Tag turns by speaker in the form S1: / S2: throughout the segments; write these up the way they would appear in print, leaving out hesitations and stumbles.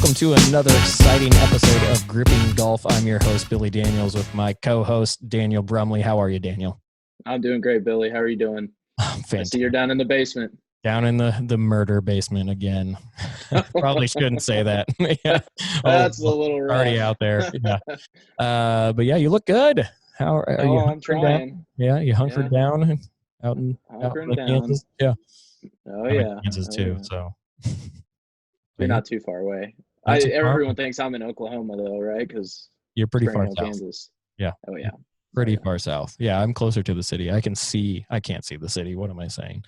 S1: welcome to another exciting episode of Gripping Golf. I'm your host, Billy Daniels, with my co-host, Daniel Brumley. How are you, Daniel?
S2: I'm doing great, Billy. How are you doing?
S1: Fantastic.
S2: I see you're down in the basement.
S1: Down in the murder basement again. Probably shouldn't say that. Yeah.
S2: That's a little rough.
S1: Already out there. Yeah. But yeah, you look good. How are you?
S2: I'm trying.
S1: Down? Yeah, you hunkered down out in Kansas. Yeah.
S2: Oh yeah.
S1: Kansas too. So
S2: you're not too far away. Everyone thinks I'm in Oklahoma though, right? Because
S1: you're pretty far south.
S2: Kansas.
S1: Yeah.
S2: Oh yeah.
S1: Pretty far south. Yeah, I'm closer to the city. I can't see the city. What am I saying?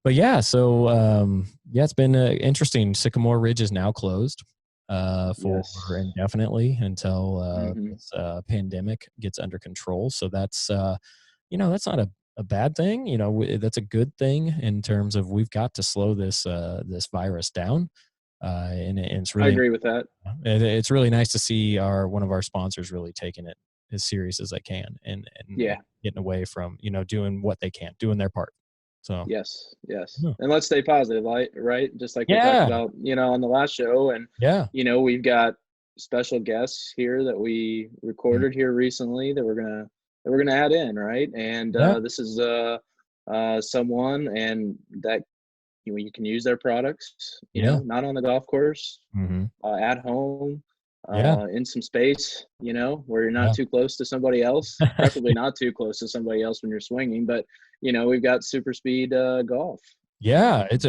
S1: But yeah, so it's been interesting. Sycamore Ridge is now closed for indefinitely until this pandemic gets under control. So that's that's not a bad thing. That's a good thing in terms of we've got to slow this virus down. And it's really,
S2: I agree with that.
S1: It's really nice to see one of our sponsors really taking it as serious as they can and getting away from doing what they can, doing their part. So
S2: yes, and let's stay positive, right? Just like we talked about, on the last show, and we've got special guests here that we recorded here recently that we're gonna add in, right? And this is someone and that you can use their products, not on the golf course, at home. In some space, where you're not too close to somebody else, preferably not too close to somebody else when you're swinging. But, we've got SuperSpeed golf.
S1: Yeah. It's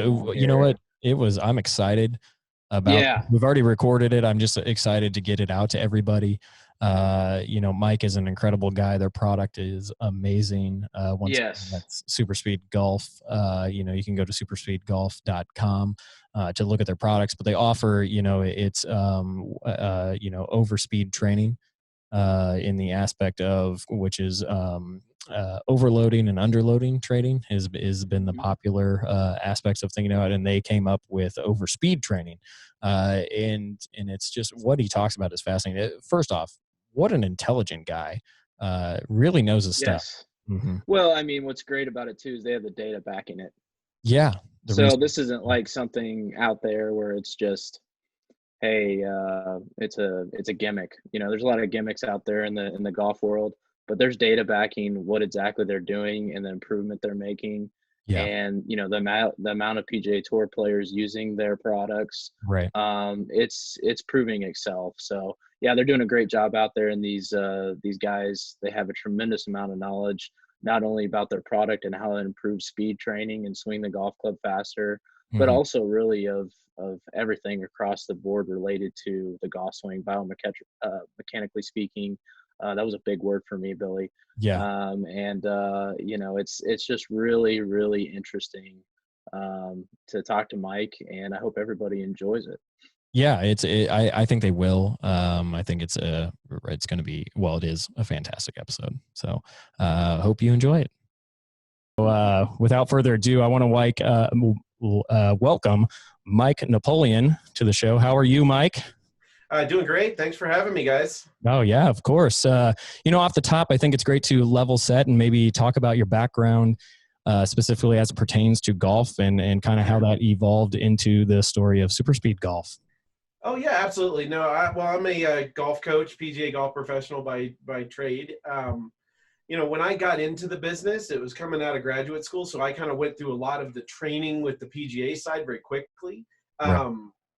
S1: I'm excited about, we've already recorded it. I'm just excited to get it out to everybody. Mike is an incredible guy. Their product is amazing. That's SuperSpeed Golf. You can go to superspeedgolf.com to look at their products, but they offer, it's overspeed training in the aspect of which is overloading and underloading training has been the popular aspects of thinking about it, and they came up with overspeed training. And it's just what he talks about is fascinating. First off, what an intelligent guy. Really knows his stuff. Mm-hmm.
S2: Well, I mean, what's great about it too is they have the data backing it.
S1: Yeah.
S2: So this isn't like something out there where it's just, hey, it's a gimmick. There's a lot of gimmicks out there in the golf world, but there's data backing what exactly they're doing and the improvement they're making. Yeah. And the amount of PGA Tour players using their products,
S1: right?
S2: It's proving itself. So yeah, they're doing a great job out there. And these guys, they have a tremendous amount of knowledge, not only about their product and how to improve speed training and swing the golf club faster, but also really of everything across the board related to the golf swing, mechanically speaking. That was a big word for me, Billy.
S1: Yeah.
S2: It's just really, really interesting to talk to Mike, and I hope everybody enjoys it.
S1: Yeah, I think they will. I think it's going to be, it is a fantastic episode. So hope you enjoy it. So, without further ado, I want to welcome Mike Napoleon to the show. How are you, Mike?
S3: Doing great. Thanks for having me, guys.
S1: Oh, yeah, of course. Off the top, I think it's great to level set and maybe talk about your background specifically as it pertains to golf and kind of how that evolved into the story of SuperSpeed Golf.
S3: Oh, yeah, absolutely. No, I'm a golf coach, PGA golf professional by trade. When I got into the business, it was coming out of graduate school, so I kind of went through a lot of the training with the PGA side very quickly. Right.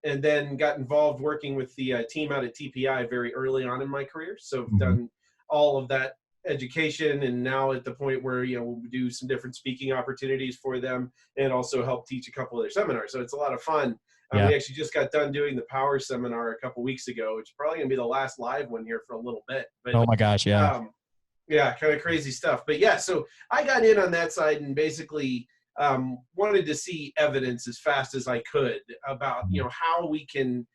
S3: And then got involved working with the team out at TPI very early on in my career. So I've done all of that education, and now at the point where, we'll do some different speaking opportunities for them and also help teach a couple of their seminars. So it's a lot of fun. We actually just got done doing the power seminar a couple weeks ago, which is probably going to be the last live one here for a little bit. But,
S1: oh my gosh. Yeah.
S3: Kind of crazy stuff. But yeah, so I got in on that side and basically wanted to see evidence as fast as I could about, how we can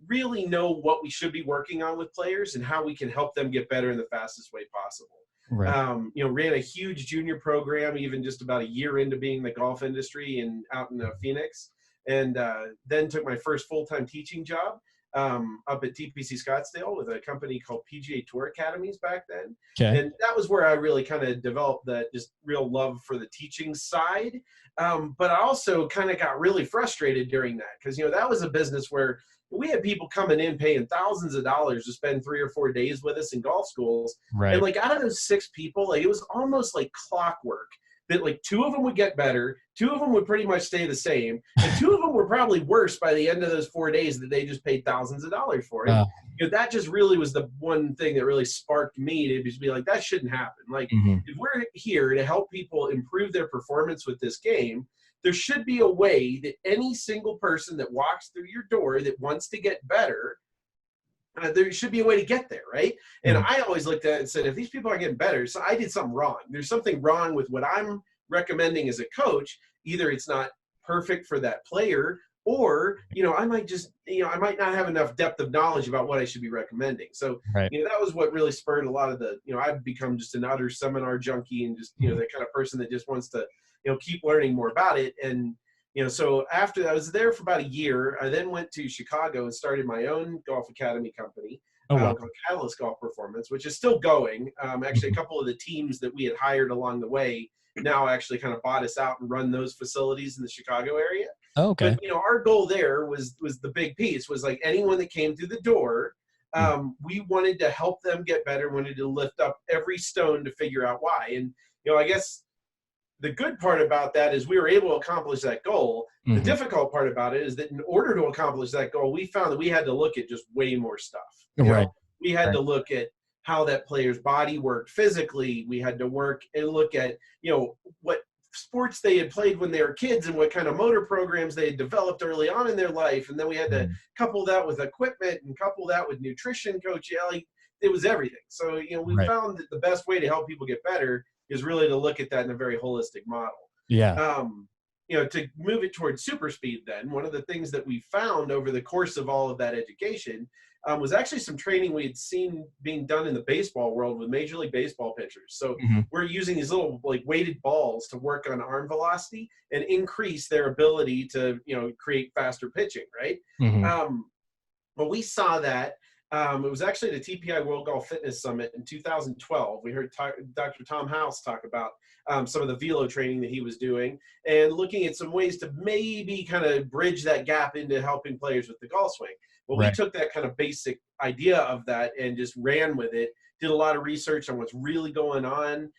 S3: really know what we should be working on with players and how we can help them get better in the fastest way possible. Right. Ran a huge junior program, even just about a year into being in the golf industry and out in Phoenix. And then took my first full-time teaching job up at TPC Scottsdale with a company called PGA Tour Academies back then.
S1: Okay.
S3: And that was where I really kind of developed that just real love for the teaching side. But I also kind of got really frustrated during that because, that was a business where we had people coming in paying thousands of dollars to spend 3 or 4 days with us in golf schools.
S1: Right.
S3: And like out of those 6 people, like it was almost like clockwork that like 2 of them would get better, 2 of them would pretty much stay the same, and 2 of them were probably worse by the end of those 4 days that they just paid thousands of dollars for it. That just really was the one thing that really sparked me to just be like, that shouldn't happen. Like, if we're here to help people improve their performance with this game, there should be a way that any single person that walks through your door that wants to get better, there should be a way to get there, right? And I always looked at it and said, if these people aren't getting better, so I did something wrong. There's something wrong with what I'm recommending as a coach. Either it's not perfect for that player, or, I might just, I might not have enough depth of knowledge about what I should be recommending. So, that was what really spurred a lot of the, I've become just an utter seminar junkie and just, the kind of person that just wants to, keep learning more about it. And, so after I was there for about a year, I then went to Chicago and started my own golf academy company called Catalyst Golf Performance, which is still going. Actually, a couple of the teams that we had hired along the way now actually kind of bought us out and run those facilities in the Chicago area.
S1: Oh, okay.
S3: But, our goal there was the big piece was like anyone that came through the door, we wanted to help them get better, wanted to lift up every stone to figure out why. And, I guess the good part about that is we were able to accomplish that goal. The difficult part about it is that in order to accomplish that goal, we found that we had to look at just way more stuff. We had to look at how that player's body worked physically. We had to work and look at, what sports they had played when they were kids and what kind of motor programs they had developed early on in their life. And then we had to couple that with equipment and couple that with nutrition, Coach Ellie. It was everything. So, we found that the best way to help people get better is really to look at that in a very holistic model.
S1: Yeah.
S3: To move it towards SuperSpeed then, one of the things that we found over the course of all of that education was actually some training we had seen being done in the baseball world with Major League Baseball pitchers. So we're using these little like weighted balls to work on arm velocity and increase their ability to, create faster pitching, right? But we saw that it was actually the TPI World Golf Fitness Summit in 2012. We heard Dr. Tom House talk about some of the velo training that he was doing and looking at some ways to maybe kind of bridge that gap into helping players with the golf swing. Well, we took that kind of basic idea of that and just ran with it, did a lot of research on what's really going on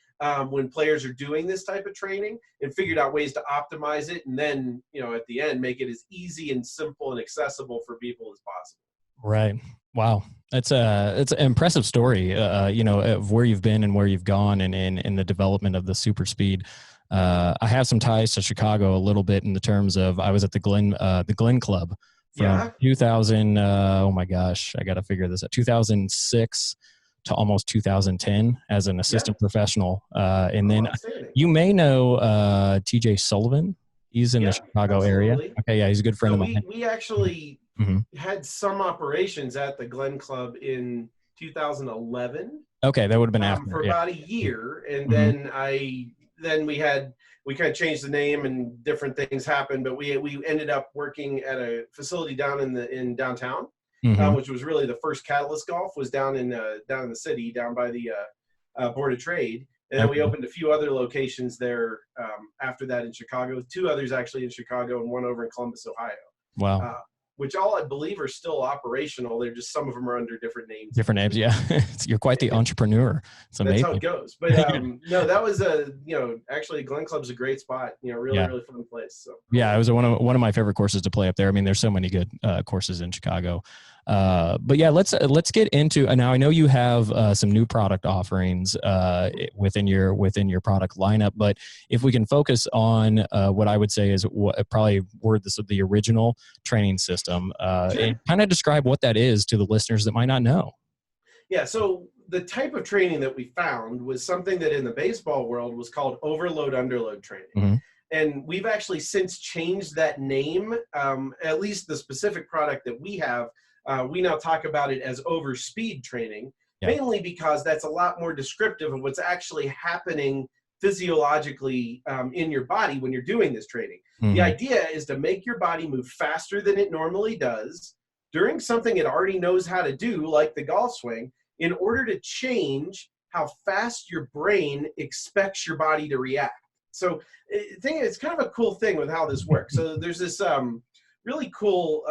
S3: when players are doing this type of training and figured out ways to optimize it. And then, at the end, make it as easy and simple and accessible for people as possible.
S1: Right. Wow. It's an impressive story, of where you've been and where you've gone and in the development of the SuperSpeed. I have some ties to Chicago a little bit in the terms of I was at the Glen Club from 2000. Oh my gosh, I got to figure this out. 2006 to almost 2010 as an assistant professional. And then you may know TJ Sullivan. He's in the Chicago area. Okay. Yeah. He's a good friend of mine.
S3: We actually had some operations at the Glen Club in 2011.
S1: Okay. That would have been after.
S3: For about a year. And then we kind of changed the name and different things happened, but we ended up working at a facility down in downtown, which was really the first Catalyst Golf was down in the city, down by the Board of Trade. And then we opened a few other locations there after that in Chicago, 2 others actually in Chicago and 1 over in Columbus, Ohio.
S1: Wow.
S3: Which all I believe are still operational. They're just some of them are under different names.
S1: Different names, yeah. You're quite the entrepreneur. It's amazing.
S3: That's how it goes. But no, that was actually Glen Club's a great spot. Really fun place. So
S1: yeah, it was one of my favorite courses to play up there. I mean, there's so many good courses in Chicago. But yeah, let's get into now. I know you have some new product offerings within your product lineup, but if we can focus on what I would say is probably the original training system, and kind of describe what that is to the listeners that might not know.
S3: Yeah. So the type of training that we found was something that in the baseball world was called overload underload training. And we've actually since changed that name, at least the specific product that we have. We now talk about it as overspeed training, mainly because that's a lot more descriptive of what's actually happening physiologically in your body when you're doing this training. The idea is to make your body move faster than it normally does during something it already knows how to do, like the golf swing, in order to change how fast your brain expects your body to react. So it's kind of a cool thing with how this works. So there's this really cool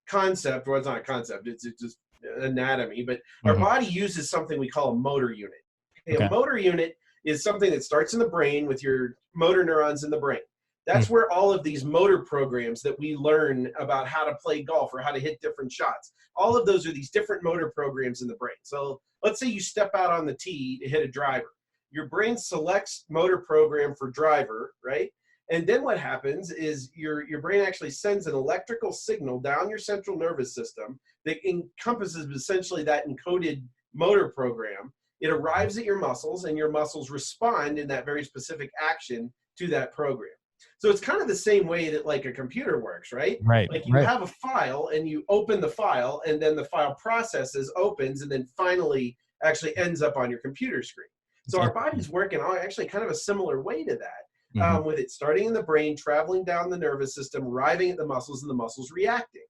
S3: concept, well, it's not a concept, it's just anatomy, but our body uses something we call a motor unit. Okay. A motor unit is something that starts in the brain with your motor neurons in the brain. That's where all of these motor programs that we learn about how to play golf or how to hit different shots, all of those are these different motor programs in the brain. So let's say you step out on the tee to hit a driver. Your brain selects motor program for driver, right? And then what happens is your brain actually sends an electrical signal down your central nervous system that encompasses essentially that encoded motor program. It arrives at your muscles, and your muscles respond in that very specific action to that program. So it's kind of the same way that like a computer works, right?
S1: Right.
S3: Like you have a file and you open the file, and then the file processes, opens, and then finally actually ends up on your computer screen. So our body's working on actually kind of a similar way to that, with it starting in the brain, traveling down the nervous system, arriving at the muscles, and the muscles reacting.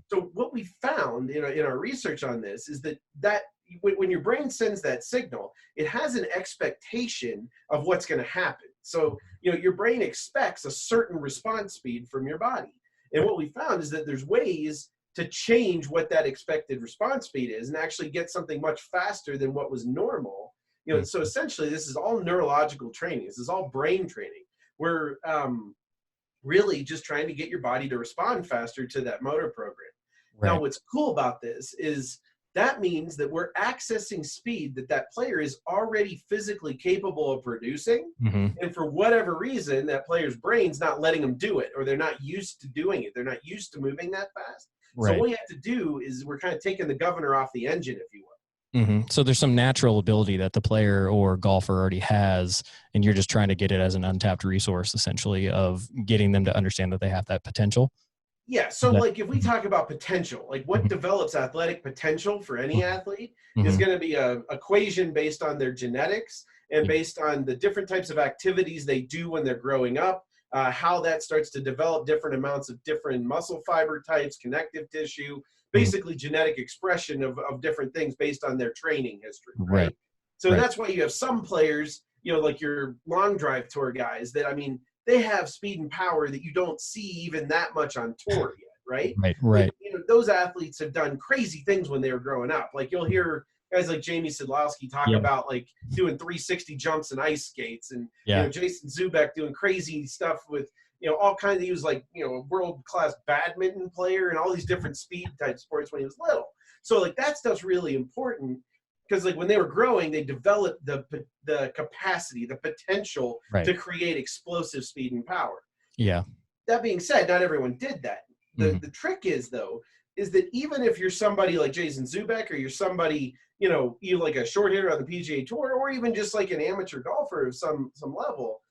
S3: So what we found in our research on this is that when your brain sends that signal, it has an expectation of what's going to happen. So, your brain expects a certain response speed from your body. And what we found is that there's ways to change what that expected response speed is and actually get something much faster than what was normal. So essentially this is all neurological training. This is all brain training. We're really just trying to get your body to respond faster to that motor program. Now, what's cool about this is that means that we're accessing speed that player is already physically capable of producing. And for whatever reason, that player's brain's not letting them do it, or they're not used to doing it. They're not used to moving that fast. So what we have to do is we're kind of taking the governor off the engine, if you will.
S1: So there's some natural ability that the player or golfer already has, and you're just trying to get it as an untapped resource, essentially, of getting them to understand that they have that potential.
S3: Yeah. So like if we talk about potential, like what develops athletic potential for any athlete is going to be an equation based on their genetics and based on the different types of activities they do when they're growing up, how that starts to develop different amounts of different muscle fiber types, connective tissue, basically genetic expression of different things based on their training history. Right. So that's why you have some players, like your long drive tour guys that, they have speed and power that you don't see even that much on tour yet, right?
S1: Right.
S3: Like, those athletes have done crazy things when they were growing up. Like you'll hear guys like Jamie Sidlowski talk about like doing 360 jumps and ice skates, and Jason Zubek doing crazy stuff with all kinds of. He was like a world-class badminton player and all these different speed type sports when he was little. So like that stuff's really important. Because like when they were growing, they developed the capacity, the potential to create explosive speed and power. Yeah. That being said, not everyone did that. The trick is that even if you're somebody like Jason Zubek, or you're somebody, you like a short hitter on the PGA Tour, or even just like an amateur golfer of some level,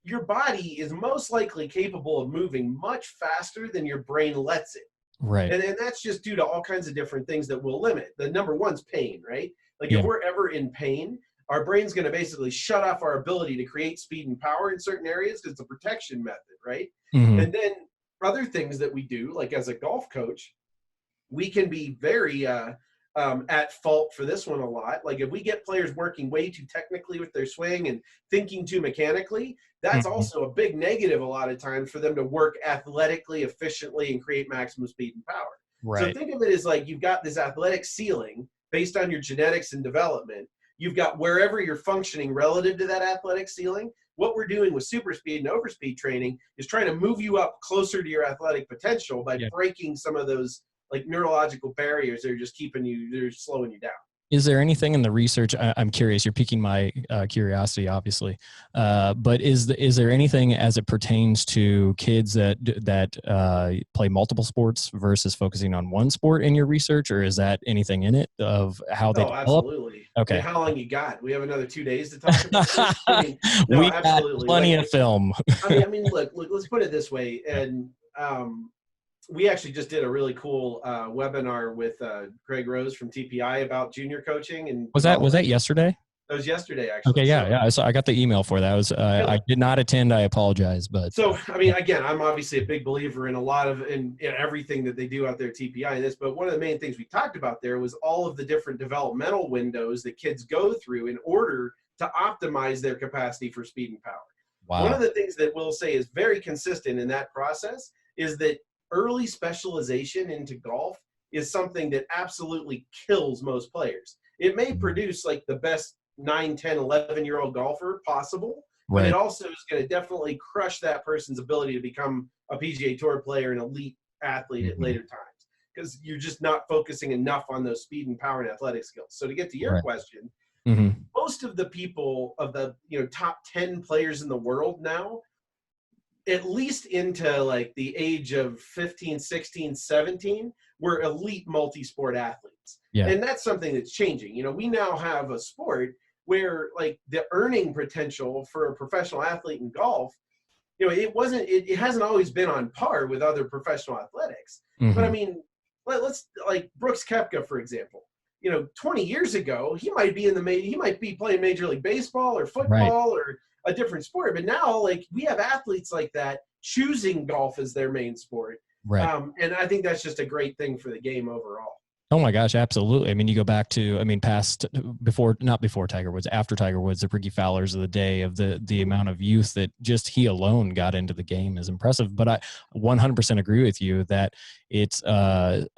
S3: your body is most likely capable of moving much faster than your brain lets it. Right. And that's just due to all kinds of different things that will limit. The number one's pain, right? Like if we're ever in pain, our brain's going to basically shut off our ability to create speed and power in certain areas because it's a protection method, right? And then other things that we do, like as a golf coach, we can be very at fault for this one a lot. Like if we get players working way too technically with their swing and thinking too mechanically, that's also a big negative a lot of times for them to work athletically, efficiently, and create maximum speed and power. Right. So think of it as like you've got this athletic ceiling based on your genetics and development. You've got wherever you're functioning relative to that athletic ceiling. What we're doing with SuperSpeed and overspeed training is trying to move you up closer to your athletic potential by breaking some of those like neurological barriers that are just they're slowing you down.
S1: Is there anything in the research? I'm curious. You're piquing my curiosity, obviously. But is there anything as it pertains to kids that play multiple sports versus focusing on one sport in your research, or is that anything in it of how they develop?
S3: Absolutely. Okay. How long you got? We have another 2 days to talk about this.
S1: We got plenty of film.
S3: Look, let's put it this way. And we actually just did a really cool webinar with Greg Rose from TPI about junior coaching. And
S1: was that yesterday?
S3: That was yesterday, actually.
S1: Okay, yeah. So I got the email for that. I did not attend. I apologize, but
S3: so I mean, again, I'm obviously a big believer in a lot of in everything that they do out there, TPI and this. But one of the main things we talked about there was all of the different developmental windows that kids go through in order to optimize their capacity for speed and power.
S1: Wow.
S3: One of the things that we'll say is very consistent in that process is that early specialization into golf is something that absolutely kills most players. It may produce like the best 9, 10, 11-year-old golfer possible, but it also is going to definitely crush that person's ability to become a PGA Tour player, an elite athlete at later times, because you're just not focusing enough on those speed and power and athletic skills. So to get to your question, most of the people of the top 10 players in the world now, at least into like the age of 15, 16, 17, were elite multi-sport athletes. Yeah. And that's something that's changing. We now have a sport where like the earning potential for a professional athlete in golf, it hasn't always been on par with other professional athletics. But I mean, let's like Brooks Koepka, for example. 20 years ago, he might be playing Major League Baseball or football or a different sport. But now, like, we have athletes like that choosing golf as their main sport. And I think that's just a great thing for the game overall.
S1: Oh my gosh, absolutely. I mean, you go back to, not before Tiger Woods, after Tiger Woods, the Ricky Fowlers of the day, of the amount of youth that just he alone got into the game is impressive. But I 100% agree with you that it's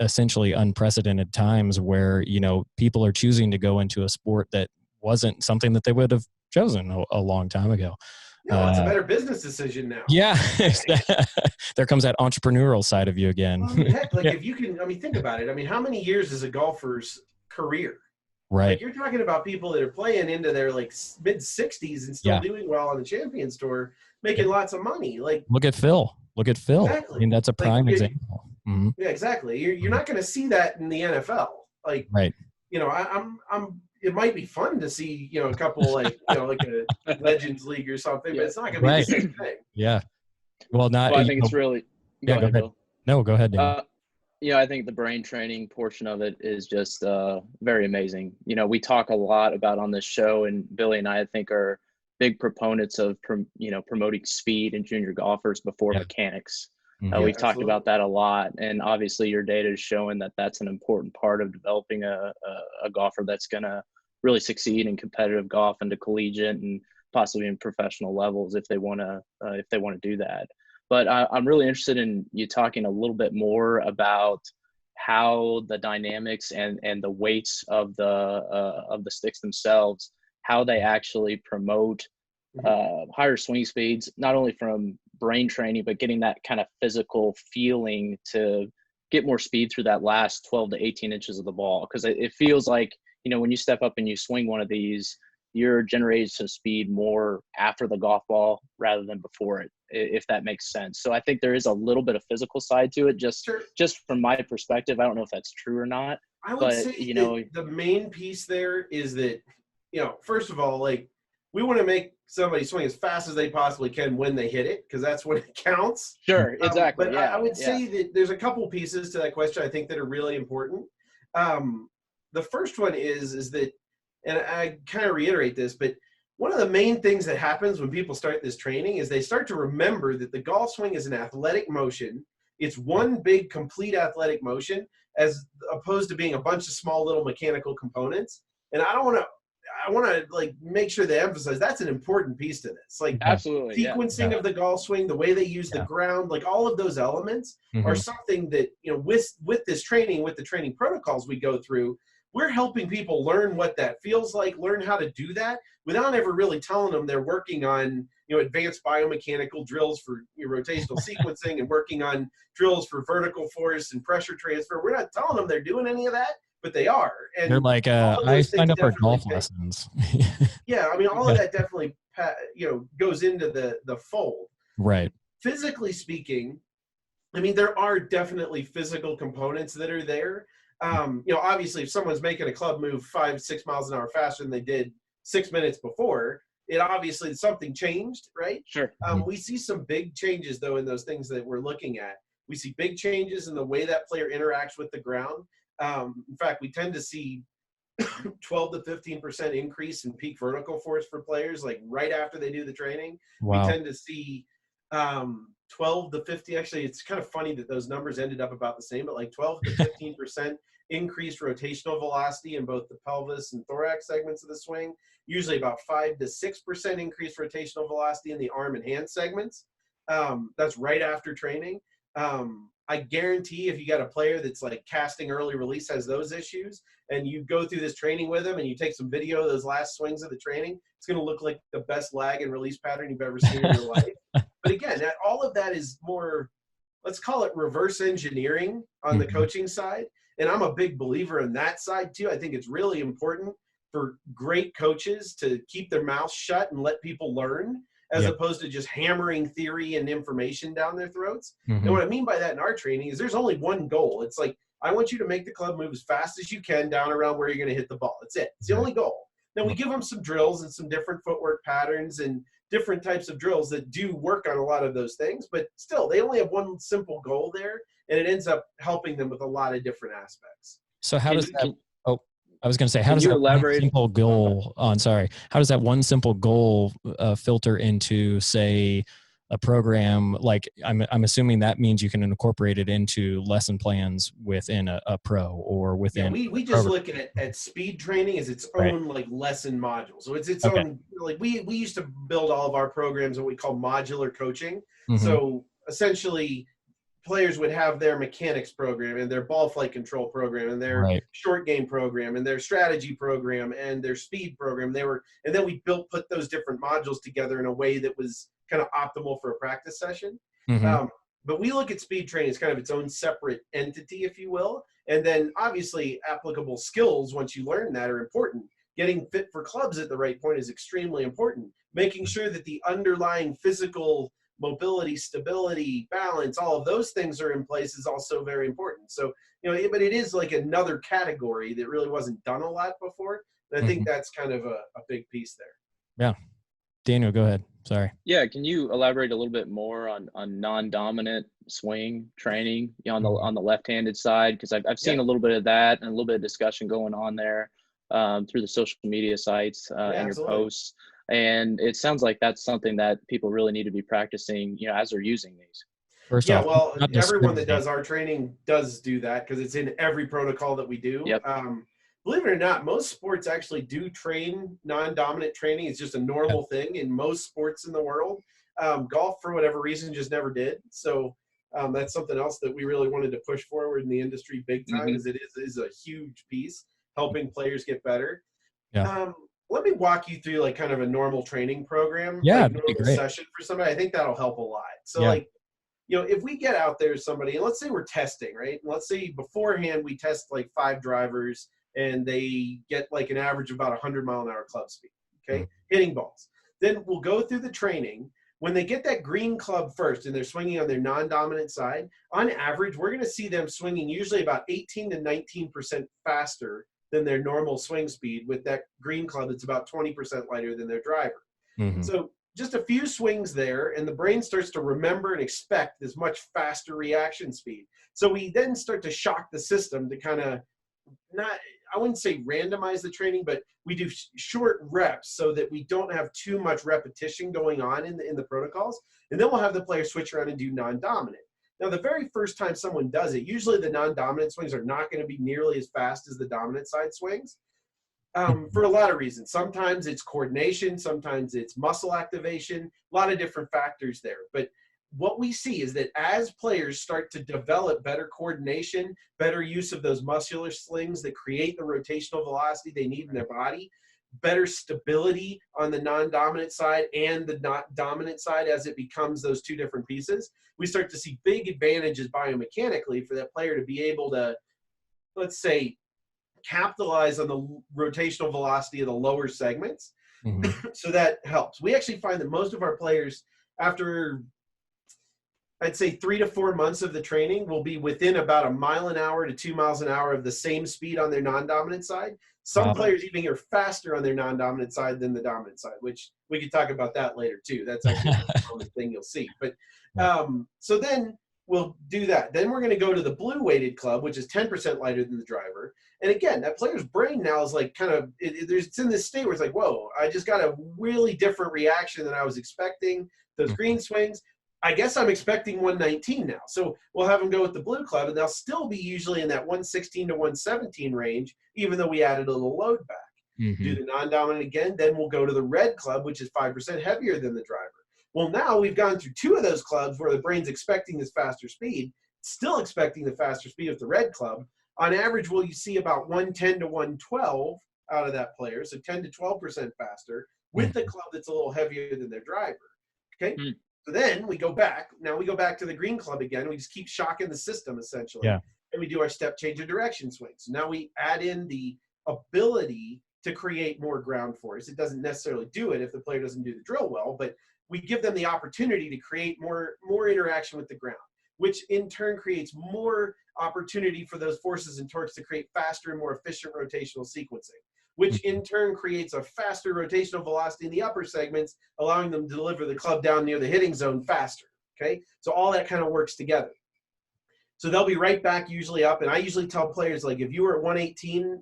S1: essentially unprecedented times where, people are choosing to go into a sport that wasn't something that they would have chosen a long time ago.
S3: It's a better business decision now.
S1: Yeah. There comes that entrepreneurial side of you again.
S3: Heck, like if you can, think about it. How many years is a golfer's career?
S1: Right.
S3: Like you're talking about people that are playing into their like mid 60s and still doing well on the Champions Tour, making lots of money. Like
S1: look at Phil.
S3: Exactly.
S1: I mean, that's a prime example.
S3: Yeah, exactly. You're not going to see that in the NFL. Like, it might be fun to see, a couple like a Legends League or something, but it's not going to be the same thing.
S1: Yeah. Well,
S2: I think it's really.
S1: Go ahead. Bill. No, go ahead, Dan.
S2: I think the brain training portion of it is just very amazing. We talk a lot about on this show, and Billy and I think are big proponents of promoting speed in junior golfers before mechanics. We've talked about that a lot, and obviously your data is showing that that's an important part of developing a golfer that's going to really succeed in competitive golf and to collegiate and possibly in professional levels if they want to do that. But I'm really interested in you talking a little bit more about how the dynamics and the weights of the sticks themselves, how they actually promote higher swing speeds, not only from brain training, but getting that kind of physical feeling to get more speed through that last 12 to 18 inches of the ball. Because it feels like, when you step up and you swing one of these, you're generating some speed more after the golf ball rather than before it, if that makes sense. So I think there is a little bit of physical side to it, just from my perspective. I don't know if that's true or not.
S3: I would say the main piece there is that, first of all, like, we want to make somebody swing as fast as they possibly can when they hit it, because that's when it counts.
S2: Sure, exactly.
S3: But I would say that there's a couple pieces to that question I think that are really important. The first one is that, and I kind of reiterate this, but one of the main things that happens when people start this training is they start to remember that the golf swing is an athletic motion. It's one big complete athletic motion as opposed to being a bunch of small little mechanical components. And I want to like make sure they emphasize that's an important piece to this. Like
S2: absolutely
S3: sequencing of the golf swing, the way they use the ground, like all of those elements are something that, with this training, with the training protocols we go through, we're helping people learn what that feels like, learn how to do that without ever really telling them they're working on, advanced biomechanical drills for rotational sequencing and working on drills for vertical force and pressure transfer. We're not telling them they're doing any of that, but they are. And
S1: they're like, I signed up for golf lessons.
S3: Yeah. All of that definitely, goes into the fold.
S1: Right.
S3: Physically speaking, there are definitely physical components that are there. Obviously if someone's making a club move 5-6 miles an hour faster than they did 6 minutes before, it obviously something changed, right?
S2: Sure.
S3: We see some big changes though in those things that we're looking at. We see big changes in the way that player interacts with the ground. In fact, we tend to see 12 to 15% increase in peak vertical force for players, like right after they do the training.
S1: Wow.
S3: We tend to see 12 to 50. Actually, it's kind of funny that those numbers ended up about the same, but like 12 to 15% increased rotational velocity in both the pelvis and thorax segments of the swing. Usually about 5 to 6% increased rotational velocity in the arm and hand segments. That's right after training. I guarantee if you got a player that's like casting early release has those issues, and you go through this training with them and you take some video of those last swings of the training, it's going to look like the best lag and release pattern you've ever seen in your life. But again, all of that is more, let's call it reverse engineering on the coaching side. And I'm a big believer in that side too. I think it's really important for great coaches to keep their mouths shut and let people learn, as opposed to just hammering theory and information down their throats. And what I mean by that in our training is there's only one goal. It's like, I want you to make the club move as fast as you can down around where you're going to hit the ball. That's it. It's the only goal. Then we give them some drills and some different footwork patterns and different types of drills that do work on a lot of those things, but still they only have one simple goal there, and it ends up helping them with a lot of different aspects.
S1: So how does that, I was going to say, how does that one simple goal how does that one simple goal filter into, say, a program? Like I'm assuming that means you can incorporate it into lesson plans within a pro or within.
S3: Yeah, we just look at speed training as its own like lesson module. So it's its own, like we used to build all of our programs what we call modular coaching. So essentially players would have their mechanics program and their ball flight control program and their short game program and their strategy program and their speed program. And then we put those different modules together in a way that was kind of optimal for a practice session. But we look at speed training as kind of its own separate entity, if you will. And then obviously applicable skills, once you learn that, are important. Getting fit for clubs at the right point is extremely important. Making sure that the underlying physical mobility, stability, balance, all of those things are in place is also very important. So, but it is like another category that really wasn't done a lot before. And I think that's kind of a big piece there.
S1: Yeah. Daniel, go ahead. Sorry.
S2: Yeah. Can you elaborate a little bit more on non-dominant swing training on the left-handed side? Because I've seen a little bit of that and a little bit of discussion going on there through the social media sites and your posts. And it sounds like that's something that people really need to be practicing, as they're using these.
S3: First off, well, everyone that does our training does do that because it's in every protocol that we do. Believe it or not, most sports actually do train non-dominant training. It's just a normal thing in most sports in the world. Golf, for whatever reason, just never did. So that's something else that we really wanted to push forward in the industry big time, because it is a huge piece, helping players get better. Let me walk you through like kind of a normal training program, like normal session for somebody. I think that'll help a lot. So like, if we get out there to somebody, and let's say we're testing, right? And let's say beforehand we test like 5 drivers and they get like an average of about 100-mile-an-hour club speed, okay? Hitting balls. Then we'll go through the training. When they get that green club first and they're swinging on their non-dominant side, on average, we're going to see them swinging usually about 18 to 19% faster than their normal swing speed with that green club that's about 20% lighter than their driver. So just a few swings there, and the brain starts to remember and expect this much faster reaction speed. So we then start to shock the system to kind of I wouldn't say randomize the training, but we do short reps so that we don't have too much repetition going on in the protocols. And then we'll have the player switch around and do non-dominant. Now, the very first time someone does it, usually the non-dominant swings are not going to be nearly as fast as the dominant side swings for a lot of reasons. Sometimes it's coordination, sometimes it's muscle activation, a lot of different factors there. But what we see is that as players start to develop better coordination, better use of those muscular slings that create the rotational velocity they need in their body, better stability on the non-dominant side and the not dominant side as it becomes those two different pieces, we start to see big advantages biomechanically for that player to be able to, let's say, capitalize on the rotational velocity of the lower segments. So that helps. We actually find that most of our players, after I'd say 3 to 4 months of the training, will be within about 1 mile an hour to 2 miles an hour of the same speed on their non-dominant side. Some players even are faster on their non-dominant side than the dominant side, which we could talk about that later too. That's actually a common thing you'll see. But so then we'll do that. Then we're going to go to the blue weighted club, which is 10% lighter than the driver. And again, that player's brain now is like kind of, it's in this state where it's like, whoa, I just got a really different reaction than I was expecting. Those green swings, I guess I'm expecting 119 now. So we'll have them go with the blue club, and they'll still be usually in that 116 to 117 range, even though we added a little load back. Do the non-dominant again, then we'll go to the red club, which is 5% heavier than the driver. Well, now we've gone through 2 of those clubs where the brain's expecting this faster speed, still expecting the faster speed with the red club. On average, you see about 110 to 112 out of that player, so 10 to 12% faster with the club that's a little heavier than their driver. Okay, so then we go back. Now we go back to the green club again. We just keep shocking the system essentially, and we do our step change of direction swings. So now we add in the ability to create more ground force. It doesn't necessarily do it if the player doesn't do the drill well, but we give them the opportunity to create more interaction with the ground, which in turn creates more opportunity for those forces and torques to create faster and more efficient rotational sequencing, which in turn creates a faster rotational velocity in the upper segments, allowing them to deliver the club down near the hitting zone faster. Okay, so all that kind of works together. So they'll be right back usually up, and I usually tell players, like, if you were at 118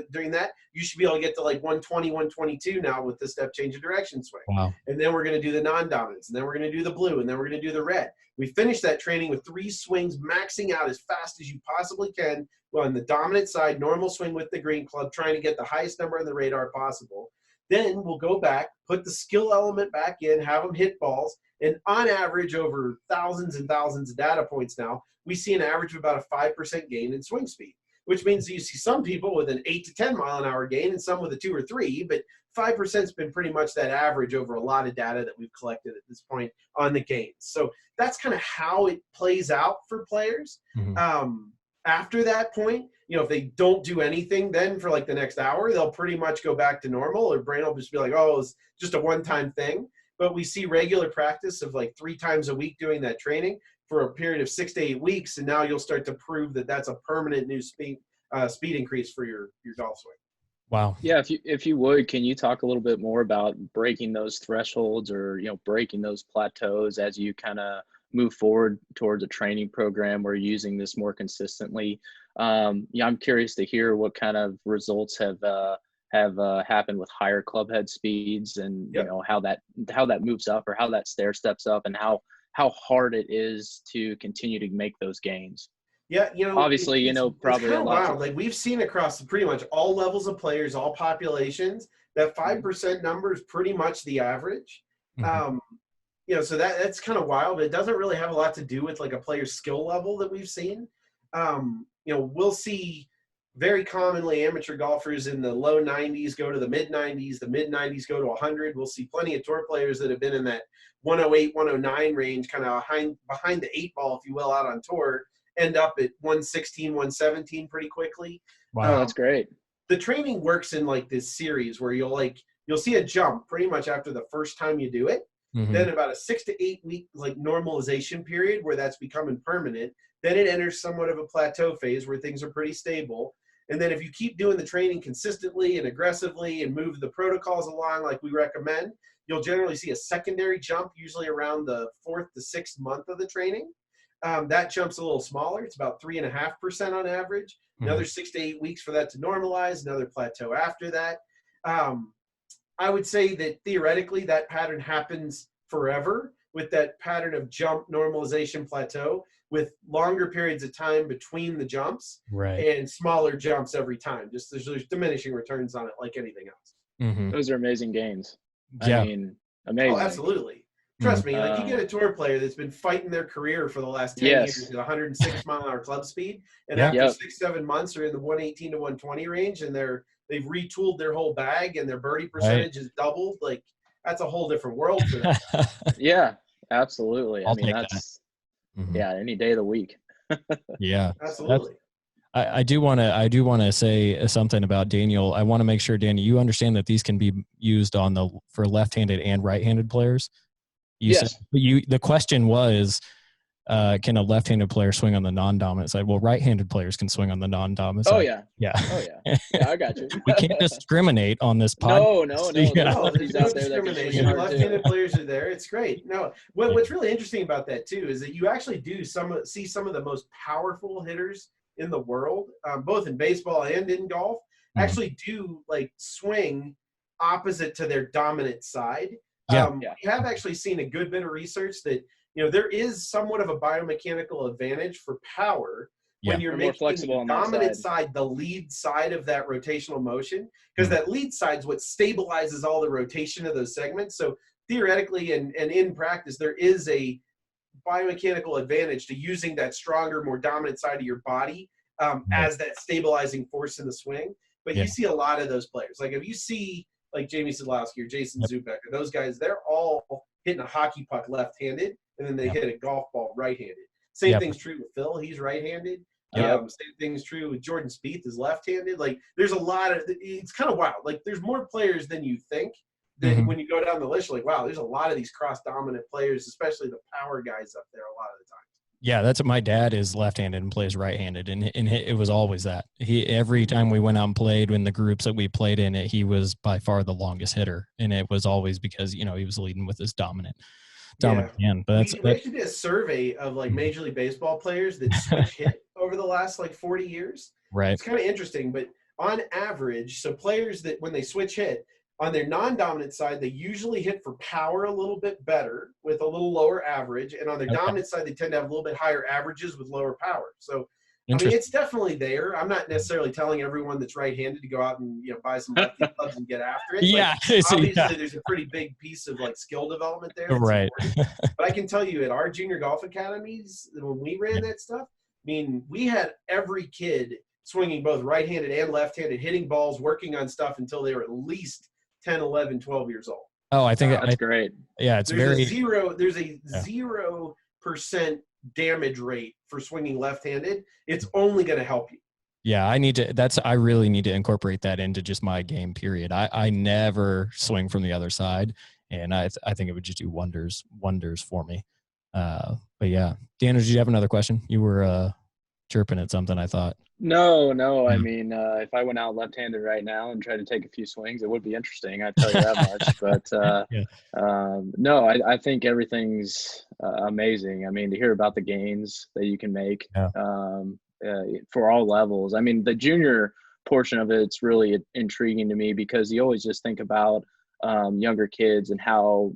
S3: during that, you should be able to get to like 120, 122 now with the step change of direction swing.
S1: Wow.
S3: And then we're going to do the non-dominance, and then we're going to do the blue, and then we're going to do the red. We finish that training with 3 swings, maxing out as fast as you possibly can. Well, on the dominant side, normal swing with the green club, trying to get the highest number on the radar possible. Then we'll go back, put the skill element back in, have them hit balls, and on average, over thousands and thousands of data points now, we see an average of about a 5% gain in swing speed, which means that you see some people with an 8 to 10 mile an hour gain and some with a 2 or 3, but 5% has been pretty much that average over a lot of data that we've collected at this point on the gains. So that's kind of how it plays out for players. After that point, if they don't do anything then for like the next hour, they'll pretty much go back to normal. Their brain will just be like, oh, it's just a one-time thing. But we see regular practice of like 3 times a week doing that training for a period of 6 to 8 weeks, and now you'll start to prove that that's a permanent new speed increase for your golf swing.
S1: Wow.
S2: Yeah, if you would, can you talk a little bit more about breaking those thresholds or breaking those plateaus as you kind of move forward towards a training program where you're using this more consistently? I'm curious to hear what kind of results have happened with higher club head speeds, and how that moves up, or how that stair steps up, and how hard it is to continue to make those gains.
S3: Yeah,
S2: obviously, probably
S3: it's wild. Like, we've seen across pretty much all levels of players, all populations, that 5% number is pretty much the average. So that's kind of wild, but it doesn't really have a lot to do with like a player's skill level that we've seen. We'll see very commonly amateur golfers in the low 90s go to the mid 90s, the mid 90s go to 100. We'll see plenty of tour players that have been in that 108, 109 range, kind of behind the 8 ball, if you will, out on tour, end up at 116, 117 pretty quickly.
S1: Wow,
S2: that's great.
S3: The training works in like this series where you'll see a jump pretty much after the first time you do it. Then about a 6 to 8 week like normalization period where that's becoming permanent. Then it enters somewhat of a plateau phase where things are pretty stable. And then if you keep doing the training consistently and aggressively and move the protocols along like we recommend, you'll generally see a secondary jump, usually around the 4th to 6th month of the training. That jump's a little smaller. It's about 3.5% on average. Another 6 to 8 weeks for that to normalize, another plateau after that. I would say that theoretically that pattern happens forever, with that pattern of jump, normalization, plateau, with longer periods of time between the jumps, and smaller jumps every time. Just there's diminishing returns on it like anything else.
S2: Those are amazing gains.
S1: Yeah.
S2: I mean, amazing.
S3: Oh, absolutely. Trust me, like, you get a tour player that's been fighting their career for the last 10 years at 106 mile an hour club speed, and after 6-7 months are in the 118 to 120 range, and they've retooled their whole bag and their birdie percentage is doubled. Like, that's a whole different world for them.
S2: Yeah, absolutely.
S1: I'll take that.
S2: Any day of the week.
S1: Yeah,
S3: absolutely.
S1: I do want to say something about Daniel. I want to make sure, Daniel, you understand that these can be used for left-handed and right-handed players. The question was, can a left-handed player swing on the non-dominant side? Well, right-handed players can swing on the non-dominant side.
S2: Yeah. Oh yeah. Yeah, I got you.
S1: We can't discriminate on this podcast.
S2: No.
S1: Yeah.
S3: No, there's no discrimination. Left-handed players are there. It's great. No, what's really interesting about that too is that you actually do see some of the most powerful hitters in the world, both in baseball and in golf, actually do like swing opposite to their dominant side. We have actually seen a good bit of research that, there is somewhat of a biomechanical advantage for power when you're making flexible the dominant side the lead side of that rotational motion, because that lead side is what stabilizes all the rotation of those segments. So theoretically and in practice, there is a biomechanical advantage to using that stronger, more dominant side of your body as that stabilizing force in the swing. But you see a lot of those players. Like if you see like Jamie Sadlowski or Jason Zubeck, or those guys, they're all hitting a hockey puck left-handed, and then they hit a golf ball right-handed. Same thing's true with Phil. He's right-handed. Same thing's true with Jordan Spieth is left-handed. Like there's a lot of, it's kind of wild. Like there's more players than you think. That when you go down the list, you're like, wow, there's a lot of these cross-dominant players, especially the power guys up there a lot of the time.
S1: Yeah, that's what my dad is left-handed and plays right-handed, and it was always that. Every time we went out and played in the groups that we played in, he was by far the longest hitter, and it was always because he was leading with his dominant hand. But
S3: we actually did a survey of like Major League Baseball players that switch hit over the last like 40 years.
S1: Right.
S3: It's kind of interesting, but on average, so players that when they switch hit, on their non-dominant side, they usually hit for power a little bit better with a little lower average. And on their dominant side, they tend to have a little bit higher averages with lower power. So, I mean, it's definitely there. I'm not necessarily telling everyone that's right-handed to go out and, buy some lefty clubs and get after it. Obviously, there's a pretty big piece of, like, skill development there.
S1: Right.
S3: But I can tell you at our junior golf academies, when we ran that stuff, I mean, we had every kid swinging both right-handed and left-handed, hitting balls, working on stuff until they were at least 10, 11, 12 years old.
S1: Oh, I think
S2: that's great.
S1: Yeah, it's
S3: there's a 0% damage rate for swinging left-handed. It's only going to help you.
S1: Yeah, I really need to incorporate that into just my game period. I never swing from the other side, and I think it would just do wonders for me. But yeah, Daniel, did you have another question? You were chirping at something, I thought.
S2: No. I mean, if I went out left-handed right now and tried to take a few swings, it would be interesting. I'd tell you that much. But no, I think everything's amazing. I mean, to hear about the gains that you can make for all levels. I mean, the junior portion of it's really intriguing to me because you always just think about younger kids and how,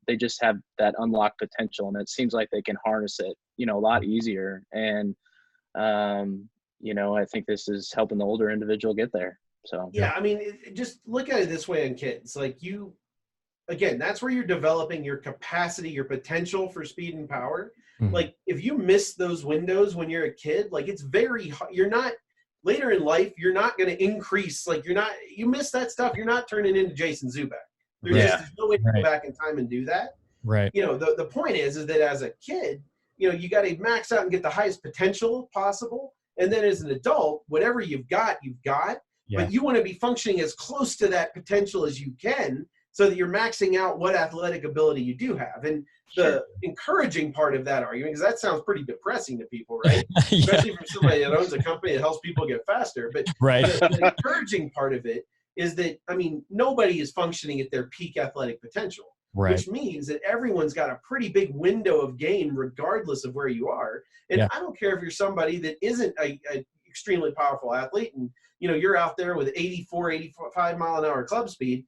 S2: they just have that unlocked potential, and it seems like they can harness it, a lot easier. And I think this is helping the older individual get there. So
S3: I mean, just look at it this way on kids. Like again, that's where you're developing your capacity, your potential for speed and power. Like if you miss those windows when you're a kid, like it's very hard. You're not later in life. You're not going to increase. Like you miss that stuff. You're not turning into Jason Zubeck. There's no way to go back in time and do that.
S1: Right.
S3: The point is that as a kid, you got to max out and get the highest potential possible. And then as an adult, whatever you've got. Yeah. But you want to be functioning as close to that potential as you can so that you're maxing out what athletic ability you do have. And the encouraging part of that argument, because that sounds pretty depressing to people, right? Especially from somebody that owns a company that helps people get faster. But the encouraging part of it is that, I mean, nobody is functioning at their peak athletic potential. Right. Which means that everyone's got a pretty big window of game regardless of where you are. And I don't care if you're somebody that isn't a extremely powerful athlete and, you're out there with 84, 85 mile an hour club speed,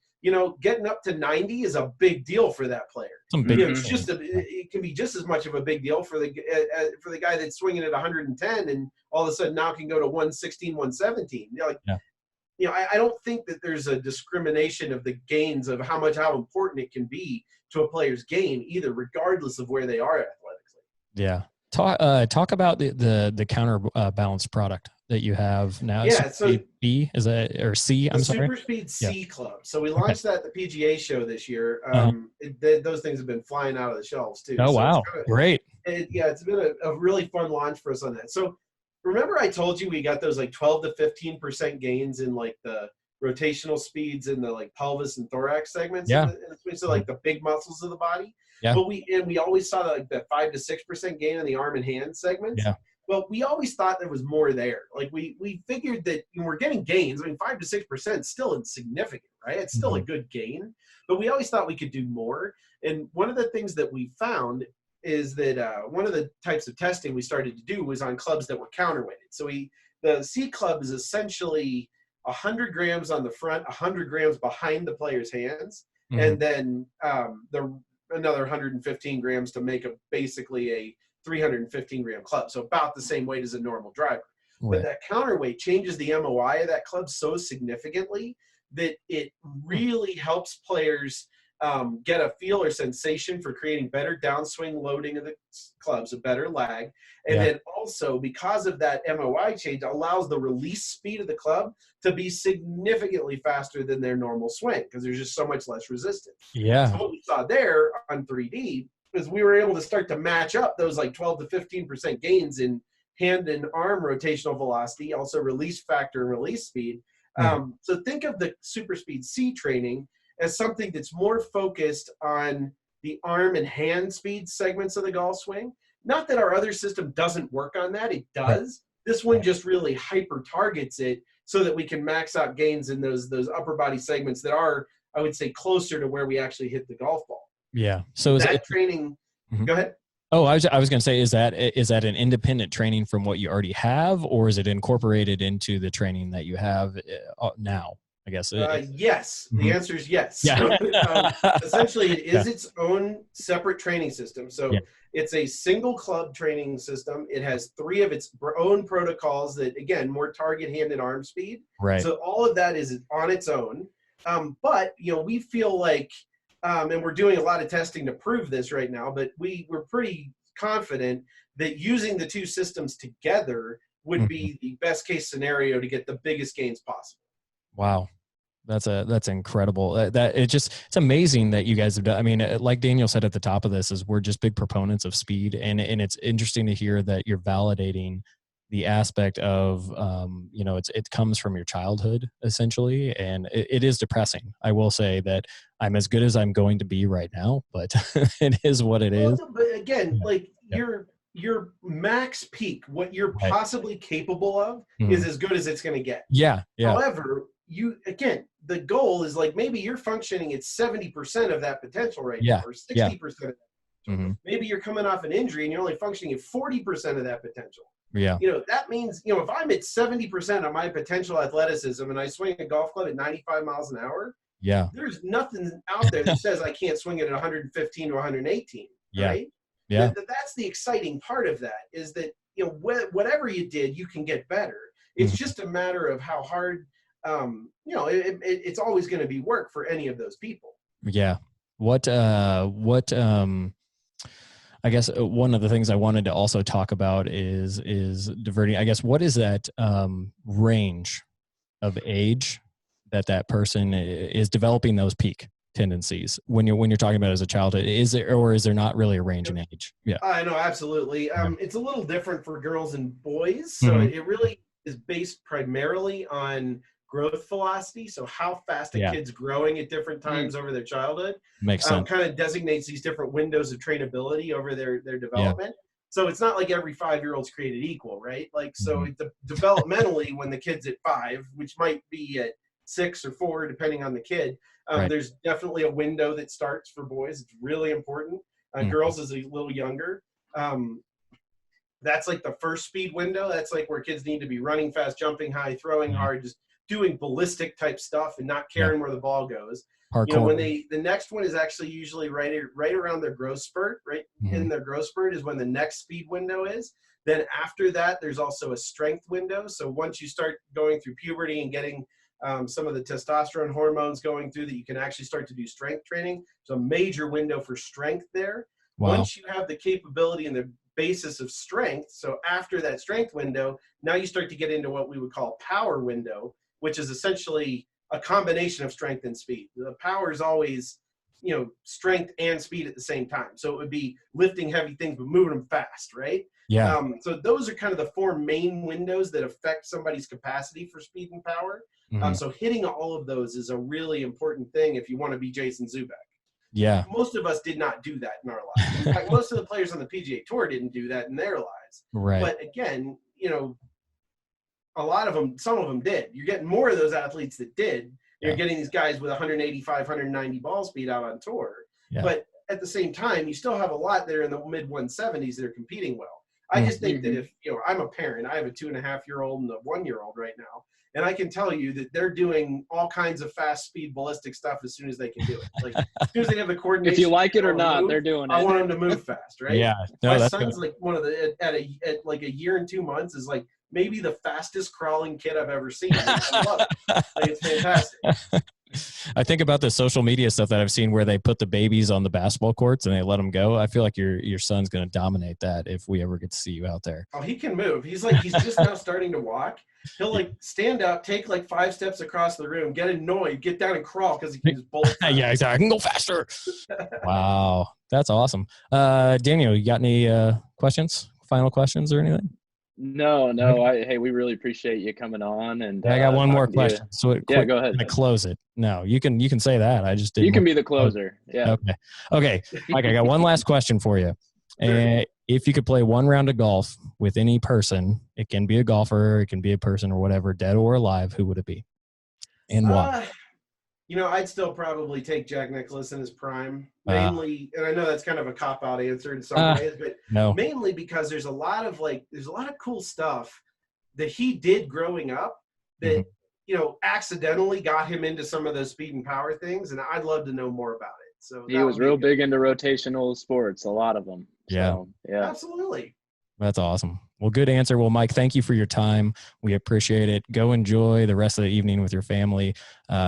S3: getting up to 90 is a big deal for that player. It can be just as much of a big deal for the guy that's swinging at 110 and all of a sudden now can go to 116, 117. I don't think that there's a discrimination of the gains of how important it can be to a player's game either, regardless of where they are athletically.
S1: Yeah. Talk about the counterbalance product that you have now.
S3: Yeah. So
S1: B is that, or C? I'm sorry.
S3: SuperSpeed C Club. So we launched that at the PGA show this year. Those things have been flying out of the shelves too.
S1: Oh, wow. Great.
S3: It's been a really fun launch for us on that. So remember I told you we got those like 12 to 15% gains in like the rotational speeds in the like pelvis and thorax segments?
S1: Yeah.
S3: So like the big muscles of the body.
S1: Yeah.
S3: But we always saw like that 5 to 6% gain in the arm and hand segments.
S1: Yeah.
S3: Well, we always thought there was more there. Like we figured that we're getting gains. I mean, 5 to 6% is still insignificant, right? It's still a good gain, but we always thought we could do more. And one of the things that we found is that one of the types of testing we started to do was on clubs that were counterweighted. So the C club is essentially 100 grams on the front, 100 grams behind the player's hands, and then another 115 grams to make basically a 315 gram club. So about the same weight as a normal driver. But that counterweight changes the MOI of that club so significantly that it really helps players get a feel or sensation for creating better downswing loading of the clubs, a better lag. And then also, because of that MOI change, allows the release speed of the club to be significantly faster than their normal swing because there's just so much less resistance.
S1: Yeah.
S3: So what we saw there on 3D is we were able to start to match up those like 12 to 15% gains in hand and arm rotational velocity, also release factor and release speed. So think of the SuperSpeed C training as something that's more focused on the arm and hand speed segments of the golf swing. Not that our other system doesn't work on that, it does. This one just really hyper targets it so that we can max out gains in those upper body segments that are, I would say, closer to where we actually hit the golf ball.
S1: Yeah. So
S3: that training, go ahead.
S1: Oh, I was going to say, is that an independent training from what you already have, or is it incorporated into the training that you have now? I guess.
S3: Yes. The answer is yes. Yeah. Essentially, it is its own separate training system. So it's a single club training system. It has 3 of its own protocols that, again, more target hand and arm speed.
S1: Right.
S3: So all of that is on its own. But, we feel like, and we're doing a lot of testing to prove this right now, but we're pretty confident that using the 2 systems together would be the best case scenario to get the biggest gains possible.
S1: Wow. That's incredible. It's amazing that you guys have done. I mean, like Daniel said at the top of this, is we're just big proponents of speed, and it's interesting to hear that you're validating the aspect of, it comes from your childhood essentially. And it is depressing. I will say that I'm as good as I'm going to be right now, but it is what it is.
S3: But again, your max peak, what you're possibly capable of is as good as it's going to get.
S1: Yeah.
S3: However, the goal is like, maybe you're functioning at 70% of that potential right now, or 60% of that. Maybe you're coming off an injury and you're only functioning at 40% of that potential.
S1: Yeah.
S3: That means, if I'm at 70% of my potential athleticism and I swing a golf club at 95 miles an hour, there's nothing out there that says I can't swing it at 115 or 118, right? Yeah. That's the exciting part of that, is that, whatever you did, you can get better. It's just a matter of how hard, it's always going to be work for any of those people. Yeah.
S1: I guess one of the things I wanted to also talk about is diverting. I guess, what is that range of age that person is developing those peak tendencies when you're talking about as a child? Is there not really a range in age? Yeah.
S3: I know, absolutely. It's a little different for girls and boys. So it really is based primarily on growth velocity. So how fast a kid's growing at different times over their childhood
S1: makes sense.
S3: Kind of designates these different windows of trainability over their development. So it's not like every 5-year-old's created equal, right? Like, so developmentally, when the kid's at 5, which might be at 6 or 4, depending on the kid, there's definitely a window that starts for boys. It's really important. Girls is a little younger. That's like the first speed window. That's like where kids need to be running fast, jumping high, throwing hard, just doing ballistic type stuff and not caring where the ball goes.
S1: Parkour.
S3: When the next one is actually usually right around their growth spurt, in their growth spurt is when the next speed window is. Then after that, there's also a strength window. So once you start going through puberty and getting some of the testosterone hormones going through, that you can actually start to do strength training. So a major window for strength there. Wow. Once you have the capability and the basis of strength, so after that strength window, now you start to get into what we would call power window, which is essentially a combination of strength and speed. The power is always, strength and speed at the same time. So it would be lifting heavy things, but moving them fast, right?
S1: Yeah.
S3: So those are kind of the 4 main windows that affect somebody's capacity for speed and power. So hitting all of those is a really important thing if you want to be Jason Zubek.
S1: Yeah.
S3: Most of us did not do that in our lives. In fact, most of the players on the PGA Tour didn't do that in their lives.
S1: Right.
S3: But again, you know, a lot of them, some of them did. You're getting more of those athletes that did. You're getting these guys with 185, 190 ball speed out on tour. Yeah. But at the same time, you still have a lot that are in the mid 170s that are competing well. I just think that if, you know, I'm a parent, I have a 2.5-year-old and a 1-year-old right now. And I can tell you that they're doing all kinds of fast speed ballistic stuff as soon as they can do it. Like as soon as they have the coordination.
S2: If you like it or not, they're doing it.
S3: I want them to move fast, right?
S1: Yeah.
S3: No, my son's like one of the, at like a year and 2 months is like maybe the fastest crawling kid I've ever seen. I love it. Like, it's fantastic.
S1: I think about the social media stuff that I've seen where they put the babies on the basketball courts and they let them go. I feel like your son's going to dominate that if we ever get to see you out there.
S3: Oh, he can move. He's just now starting to walk. He'll like stand up, take like 5 steps across the room, get annoyed, get down and crawl because he can just bolt.
S1: Yeah, exactly. I can go faster. Wow. That's awesome. Daniel, you got any questions, final questions or anything?
S2: No. Hey, we really appreciate you coming on. And
S1: I got one more question. So
S2: go ahead.
S1: To close it. No, you can say that. I just didn't.
S2: You can be the closer. Yeah.
S1: Okay. Mike, I got one last question for you. And if you could play one round of golf with any person, it can be a golfer, it can be a person or whatever, dead or alive, who would it be? And why?
S3: You know, I'd still probably take Jack Nicklaus in his prime, mainly, and I know that's kind of a cop-out answer in some ways, but mainly because there's a lot of cool stuff that he did growing up that, you know, accidentally got him into some of those speed and power things, and I'd love to know more about it. So
S2: he was real big into rotational sports, a lot of them.
S1: Yeah.
S2: So, yeah.
S3: Absolutely.
S1: That's awesome. Well, good answer. Well, Mike, thank you for your time. We appreciate it. Go enjoy the rest of the evening with your family.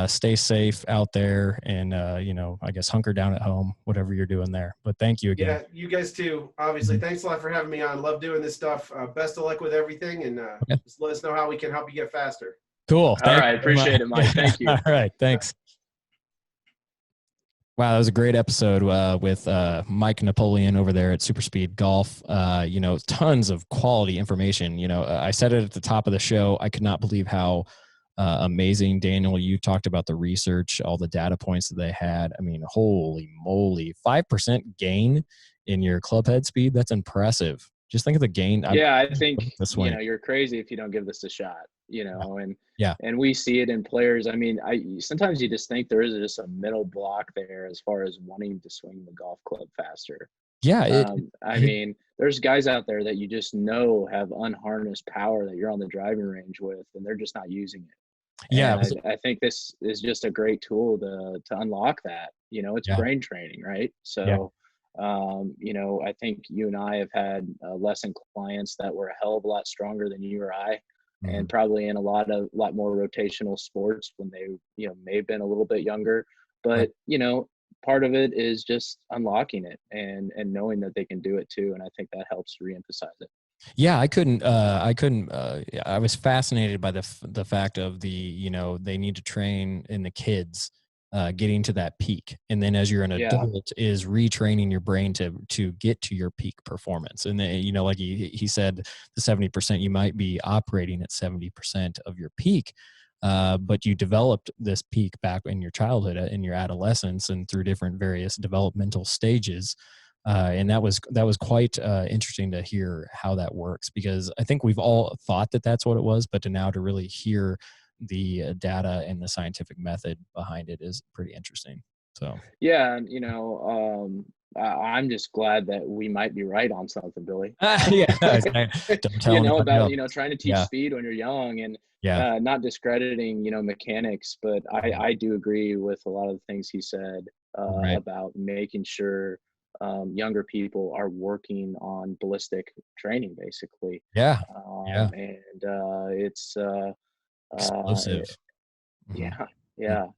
S1: Stay safe out there and, you know, I guess hunker down at home, whatever you're doing there. But thank you again.
S3: Yeah, you guys too. Obviously, thanks a lot for having me on. Love doing this stuff. Best of luck with everything, and just let us know how we can help you get faster.
S1: Cool.
S2: All right. Appreciate it, Mike. Thank you.
S1: All right. Thanks. Wow, that was a great episode with Mike Napoleon over there at SuperSpeed Golf. You know, tons of quality information. You know, I said it at the top of the show. I could not believe how amazing, Daniel, you talked about the research, all the data points that they had. I mean, holy moly, 5% gain in your club head speed. That's impressive. Just think of the gain.
S2: Yeah, I think, you know, you're crazy if you don't give this a shot, you know, and we see it in players. I mean, sometimes you just think there is just a mental block there as far as wanting to swing the golf club faster.
S1: Yeah.
S2: I mean, there's guys out there that you just know have unharnessed power that you're on the driving range with, and they're just not using it.
S1: Yeah.
S2: I think this is just a great tool to unlock that. You know, it's brain training, right? So, you know, I think you and I have had lesson clients that were a hell of a lot stronger than you or I, and probably in a lot more rotational sports when they, you know, may have been a little bit younger. But, you know, part of it is just unlocking it and knowing that they can do it too. And I think that helps reemphasize it.
S1: Yeah, I was fascinated by the fact of you know, they need to train in the kids getting to that peak. And then as you're an adult is retraining your brain to get to your peak performance. And then, you know, like he said, the 70%, you might be operating at 70% of your peak. But you developed this peak back in your childhood, in your adolescence, and through different various developmental stages. And that was quite interesting to hear how that works, because I think we've all thought that that's what it was, but to really hear the data and the scientific method behind it is pretty interesting. So
S2: yeah, and you know, I'm just glad that we might be right on something, Billy.
S1: Don't tell
S2: you know about else. You know, trying to teach speed when you're young, and not discrediting, you know, mechanics, but I do agree with a lot of the things he said about making sure younger people are working on ballistic training, basically. And it's
S1: explosive.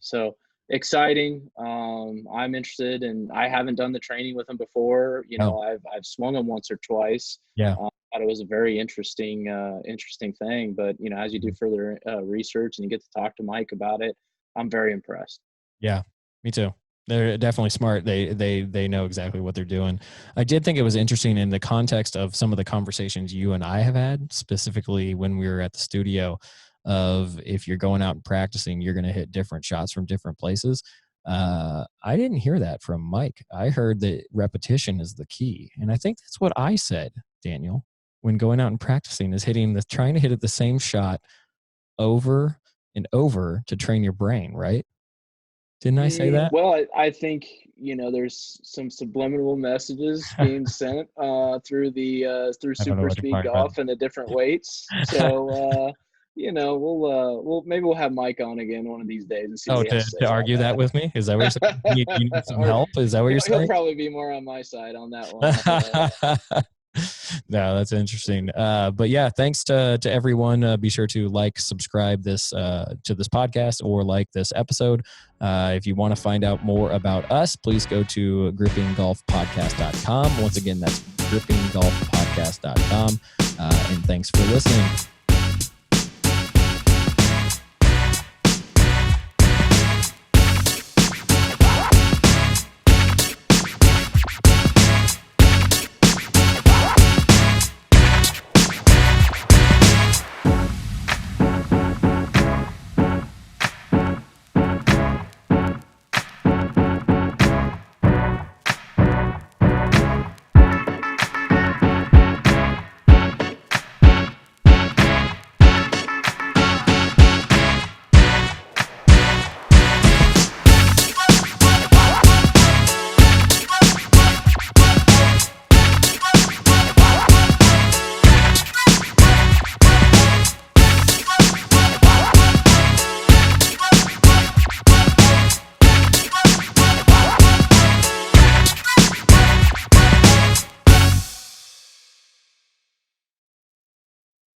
S2: So exciting. I'm interested, and I haven't done the training with him before. You know, I've swung him once or twice. Thought it was a very interesting thing. But you know, as you do further research and you get to talk to Mike about it, I'm very impressed.
S1: Yeah, me too. They're definitely smart. They know exactly what they're doing. I did think it was interesting in the context of some of the conversations you and I have had, specifically when we were at the studio, of if you're going out and practicing, you're going to hit different shots from different places. I didn't hear that from Mike. I heard that repetition is the key. And I think that's what I said, Daniel, when going out and practicing, is trying to hit it the same shot over and over to train your brain, right? Didn't I say that?
S2: Well, I think, there's some subliminal messages being sent through SuperSpeed Golf and the different weights. So, we'll maybe we'll have Mike on again one of these days and see what he has to say
S1: to argue that with me? Is that what you're saying? You need some help? Is that what you're saying?
S2: He'll probably be more on my side on that one.
S1: No, that's interesting. But yeah, thanks to everyone. Be sure to subscribe to this podcast or this episode. If you want to find out more about us, please go to GrippingGolfPodcast.com. Once again, that's GrippingGolfPodcast.com. And thanks for listening.